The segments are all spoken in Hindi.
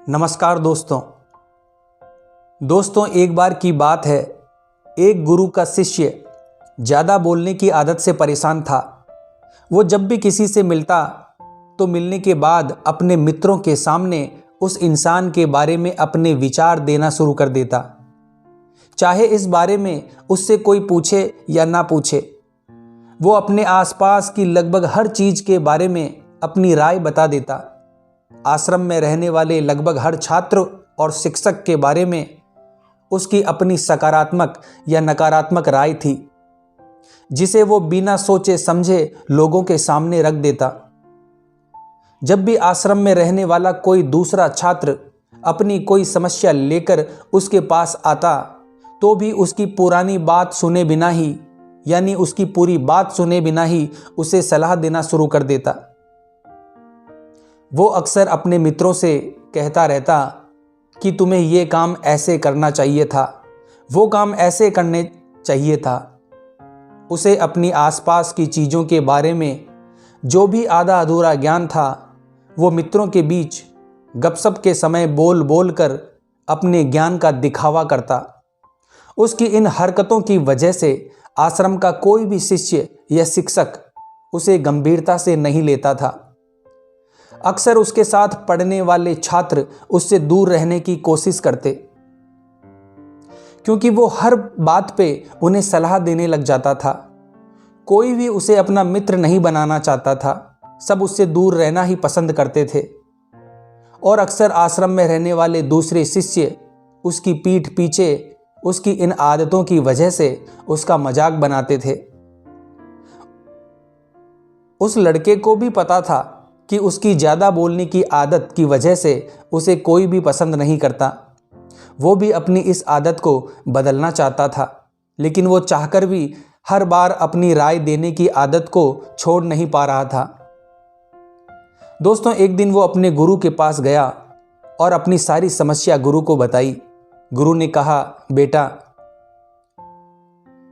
नमस्कार दोस्तों, एक बार की बात है। एक गुरु का शिष्य ज़्यादा बोलने की आदत से परेशान था। वो जब भी किसी से मिलता तो मिलने के बाद अपने मित्रों के सामने उस इंसान के बारे में अपने विचार देना शुरू कर देता, चाहे इस बारे में उससे कोई पूछे या ना पूछे। वो अपने आसपास की लगभग हर चीज़ के बारे में अपनी राय बता देता। आश्रम में रहने वाले लगभग हर छात्र और शिक्षक के बारे में उसकी अपनी सकारात्मक या नकारात्मक राय थी, जिसे वो बिना सोचे समझे लोगों के सामने रख देता। जब भी आश्रम में रहने वाला कोई दूसरा छात्र अपनी कोई समस्या लेकर उसके पास आता तो भी उसकी पुरानी बात सुने बिना ही, यानी उसकी पूरी बात सुने बिना ही उसे सलाह देना शुरू कर देता। वो अक्सर अपने मित्रों से कहता रहता कि तुम्हें ये काम ऐसे करना चाहिए था, वो काम ऐसे करने चाहिए था। उसे अपनी आसपास की चीज़ों के बारे में जो भी आधा अधूरा ज्ञान था, वो मित्रों के बीच गपशप के समय बोल बोल कर अपने ज्ञान का दिखावा करता। उसकी इन हरकतों की वजह से आश्रम का कोई भी शिष्य या शिक्षक उसे गंभीरता से नहीं लेता था। अक्सर उसके साथ पढ़ने वाले छात्र उससे दूर रहने की कोशिश करते, क्योंकि वो हर बात पे उन्हें सलाह देने लग जाता था। कोई भी उसे अपना मित्र नहीं बनाना चाहता था, सब उससे दूर रहना ही पसंद करते थे। और अक्सर आश्रम में रहने वाले दूसरे शिष्य उसकी पीठ पीछे उसकी इन आदतों की वजह से उसका मजाक बनाते थे। उस लड़के को भी पता था कि उसकी ज़्यादा बोलने की आदत की वजह से उसे कोई भी पसंद नहीं करता। वो भी अपनी इस आदत को बदलना चाहता था, लेकिन वो चाहकर भी हर बार अपनी राय देने की आदत को छोड़ नहीं पा रहा था। दोस्तों, एक दिन वो अपने गुरु के पास गया और अपनी सारी समस्या गुरु को बताई। गुरु ने कहा, बेटा,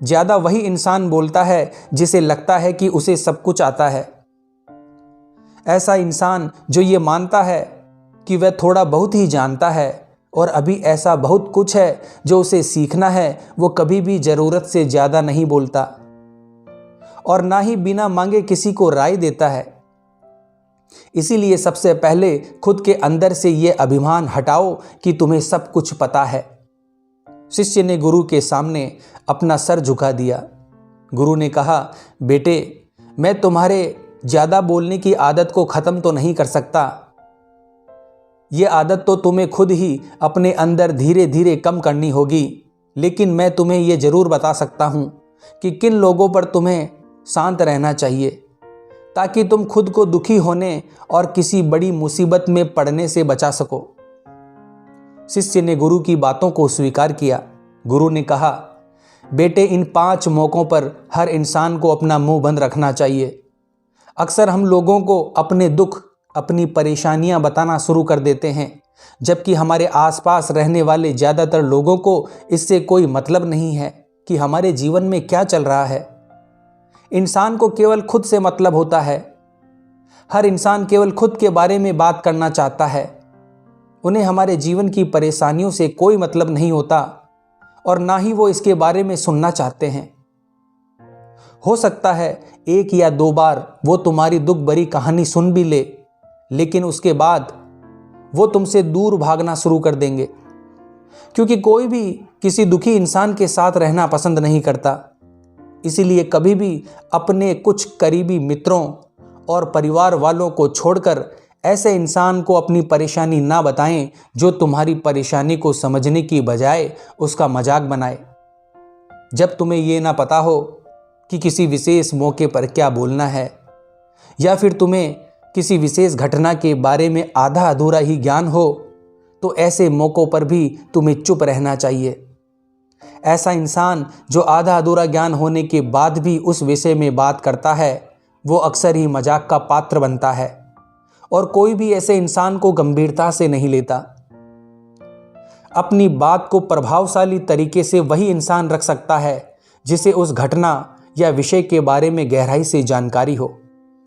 ज़्यादा वही इंसान बोलता है जिसे लगता है कि उसे सब कुछ आता है। ऐसा इंसान जो ये मानता है कि वह थोड़ा बहुत ही जानता है और अभी ऐसा बहुत कुछ है जो उसे सीखना है, वो कभी भी ज़रूरत से ज़्यादा नहीं बोलता और ना ही बिना मांगे किसी को राय देता है। इसीलिए सबसे पहले खुद के अंदर से ये अभिमान हटाओ कि तुम्हें सब कुछ पता है। शिष्य ने गुरु के सामने अपना सर झुका दिया। गुरु ने कहा, बेटे, मैं तुम्हारे ज़्यादा बोलने की आदत को ख़त्म तो नहीं कर सकता। ये आदत तो तुम्हें खुद ही अपने अंदर धीरे धीरे कम करनी होगी, लेकिन मैं तुम्हें ये ज़रूर बता सकता हूँ कि किन लोगों पर तुम्हें शांत रहना चाहिए, ताकि तुम खुद को दुखी होने और किसी बड़ी मुसीबत में पड़ने से बचा सको। शिष्य ने गुरु की बातों को स्वीकार किया। गुरु ने कहा, बेटे, इन 5 मौक़ों पर हर इंसान को अपना मुंह बंद रखना चाहिए। अक्सर हम लोगों को अपने दुख, अपनी परेशानियां बताना शुरू कर देते हैं, जबकि हमारे आसपास रहने वाले ज़्यादातर लोगों को इससे कोई मतलब नहीं है कि हमारे जीवन में क्या चल रहा है। इंसान को केवल खुद से मतलब होता है। हर इंसान केवल खुद के बारे में बात करना चाहता है। उन्हें हमारे जीवन की परेशानियों से कोई मतलब नहीं होता और ना ही वो इसके बारे में सुनना चाहते हैं। हो सकता है 1 या 2 बार वो तुम्हारी दुख भरी कहानी सुन भी ले, लेकिन उसके बाद वो तुमसे दूर भागना शुरू कर देंगे, क्योंकि कोई भी किसी दुखी इंसान के साथ रहना पसंद नहीं करता। इसीलिए कभी भी अपने कुछ करीबी मित्रों और परिवार वालों को छोड़कर ऐसे इंसान को अपनी परेशानी ना बताएं जो तुम्हारी परेशानी को समझने की बजाय उसका मजाक बनाए। जब तुम्हें ये ना पता हो कि किसी विशेष मौके पर क्या बोलना है, या फिर तुम्हें किसी विशेष घटना के बारे में आधा अधूरा ही ज्ञान हो, तो ऐसे मौक़ों पर भी तुम्हें चुप रहना चाहिए। ऐसा इंसान जो आधा अधूरा ज्ञान होने के बाद भी उस विषय में बात करता है, वो अक्सर ही मजाक का पात्र बनता है और कोई भी ऐसे इंसान को गंभीरता से नहीं लेता। अपनी बात को प्रभावशाली तरीके से वही इंसान रख सकता है जिसे उस घटना या विषय के बारे में गहराई से जानकारी हो।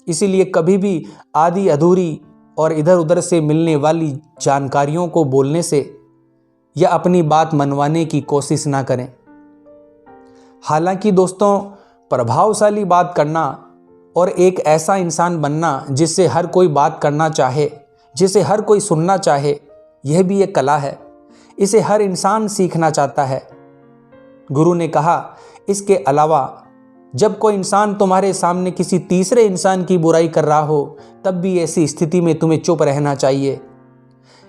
इसीलिए कभी भी आधी अधूरी और इधर उधर से मिलने वाली जानकारियों को बोलने से या अपनी बात मनवाने की कोशिश ना करें। हालांकि दोस्तों, प्रभावशाली बात करना और एक ऐसा इंसान बनना जिससे हर कोई बात करना चाहे, जिसे हर कोई सुनना चाहे, यह भी एक कला है। इसे हर इंसान सीखना चाहता है। गुरु ने कहा, इसके अलावा जब कोई इंसान तुम्हारे सामने किसी तीसरे इंसान की बुराई कर रहा हो, तब भी ऐसी स्थिति में तुम्हें चुप रहना चाहिए।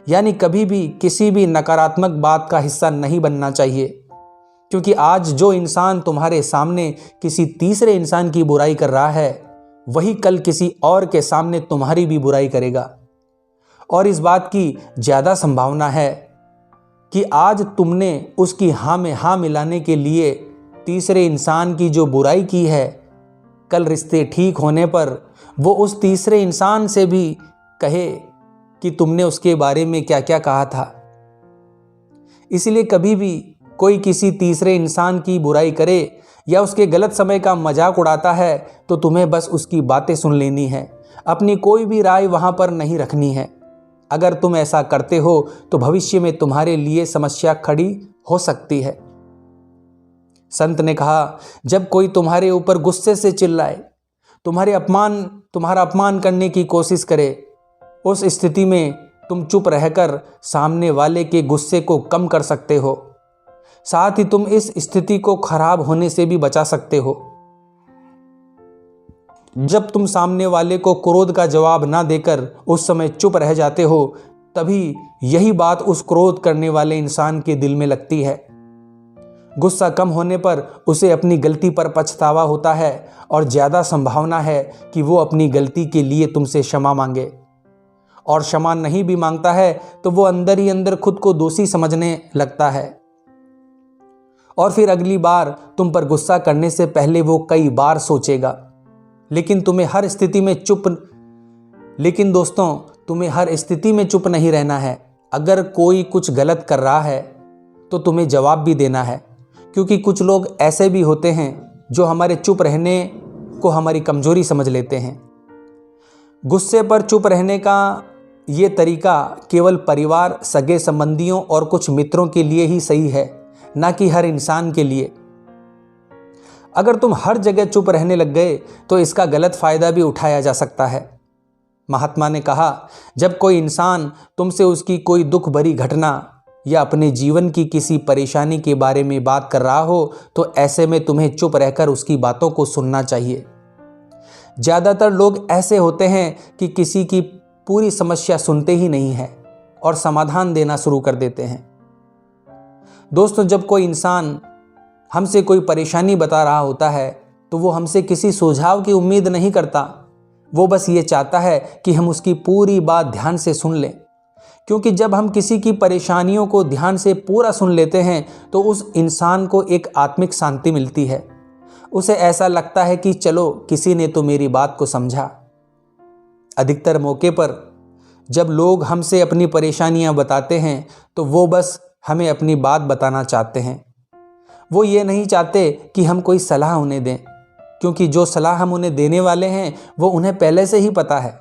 यानी कभी भी किसी भी नकारात्मक बात का हिस्सा नहीं बनना चाहिए, क्योंकि आज जो इंसान तुम्हारे सामने किसी तीसरे इंसान की बुराई कर रहा है, वही कल किसी और के सामने तुम्हारी भी बुराई करेगा। और इस बात की ज़्यादा संभावना है कि आज तुमने उसकी हाँ में हाँ मिलाने के लिए तीसरे इंसान की जो बुराई की है, कल रिश्ते ठीक होने पर वो उस तीसरे इंसान से भी कहे कि तुमने उसके बारे में क्या क्या कहा था। इसलिए कभी भी कोई किसी तीसरे इंसान की बुराई करे या उसके गलत समय का मजाक उड़ाता है, तो तुम्हें बस उसकी बातें सुन लेनी है, अपनी कोई भी राय वहाँ पर नहीं रखनी है। अगर तुम ऐसा करते हो तो भविष्य में तुम्हारे लिए समस्या खड़ी हो सकती है। संत ने कहा, जब कोई तुम्हारे ऊपर गुस्से से चिल्लाए, तुम्हारा अपमान करने की कोशिश करे, उस स्थिति में तुम चुप रहकर सामने वाले के गुस्से को कम कर सकते हो। साथ ही तुम इस स्थिति को खराब होने से भी बचा सकते हो। जब तुम सामने वाले को क्रोध का जवाब ना देकर उस समय चुप रह जाते हो, तभी यही बात उस क्रोध करने वाले इंसान के दिल में लगती है। गुस्सा कम होने पर उसे अपनी गलती पर पछतावा होता है और ज़्यादा संभावना है कि वो अपनी गलती के लिए तुमसे क्षमा मांगे। और क्षमा नहीं भी मांगता है तो वो अंदर ही अंदर खुद को दोषी समझने लगता है, और फिर अगली बार तुम पर गुस्सा करने से पहले वो कई बार सोचेगा। लेकिन दोस्तों, तुम्हें हर स्थिति में चुप नहीं रहना है। अगर कोई कुछ गलत कर रहा है तो तुम्हें जवाब भी देना है, क्योंकि कुछ लोग ऐसे भी होते हैं जो हमारे चुप रहने को हमारी कमजोरी समझ लेते हैं। गुस्से पर चुप रहने का ये तरीका केवल परिवार, सगे संबंधियों और कुछ मित्रों के लिए ही सही है, ना कि हर इंसान के लिए। अगर तुम हर जगह चुप रहने लग गए तो इसका गलत फायदा भी उठाया जा सकता है। महात्मा ने कहा, जब कोई इंसान तुमसे उसकी कोई दुख भरी घटना या अपने जीवन की किसी परेशानी के बारे में बात कर रहा हो, तो ऐसे में तुम्हें चुप रहकर उसकी बातों को सुनना चाहिए। ज़्यादातर लोग ऐसे होते हैं कि किसी की पूरी समस्या सुनते ही नहीं हैं और समाधान देना शुरू कर देते हैं। दोस्तों, जब कोई इंसान हमसे कोई परेशानी बता रहा होता है तो वो हमसे किसी सुझाव की उम्मीद नहीं करता। वो बस ये चाहता है कि हम उसकी पूरी बात ध्यान से सुन लें, क्योंकि जब हम किसी की परेशानियों को ध्यान से पूरा सुन लेते हैं तो उस इंसान को एक आत्मिक शांति मिलती है। उसे ऐसा लगता है कि चलो, किसी ने तो मेरी बात को समझा। अधिकतर मौके पर जब लोग हमसे अपनी परेशानियां बताते हैं तो वो बस हमें अपनी बात बताना चाहते हैं। वो ये नहीं चाहते कि हम कोई सलाह उन्हें दें, क्योंकि जो सलाह हम उन्हें देने वाले हैं वो उन्हें पहले से ही पता है।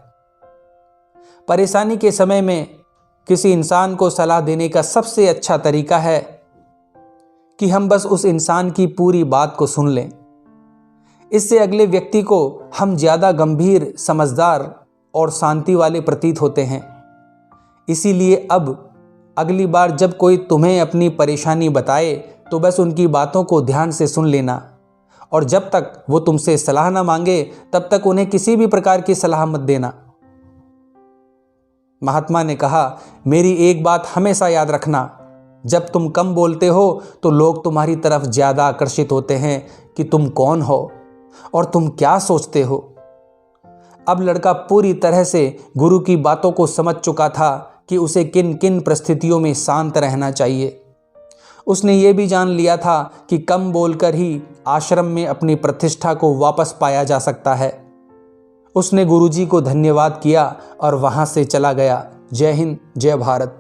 परेशानी के समय में किसी इंसान को सलाह देने का सबसे अच्छा तरीका है कि हम बस उस इंसान की पूरी बात को सुन लें। इससे अगले व्यक्ति को हम ज़्यादा गंभीर, समझदार और शांति वाले प्रतीत होते हैं। इसीलिए अब अगली बार जब कोई तुम्हें अपनी परेशानी बताए तो बस उनकी बातों को ध्यान से सुन लेना, और जब तक वो तुमसे सलाह ना मांगे तब तक उन्हें किसी भी प्रकार की सलाह मत देना। महात्मा ने कहा, मेरी एक बात हमेशा याद रखना, जब तुम कम बोलते हो तो लोग तुम्हारी तरफ ज़्यादा आकर्षित होते हैं कि तुम कौन हो और तुम क्या सोचते हो। अब लड़का पूरी तरह से गुरु की बातों को समझ चुका था कि उसे किन किन परिस्थितियों में शांत रहना चाहिए। उसने ये भी जान लिया था कि कम बोलकर ही आश्रम में अपनी प्रतिष्ठा को वापस पाया जा सकता है। उसने गुरुजी को धन्यवाद किया और वहाँ से चला गया। जय हिंद, जय भारत।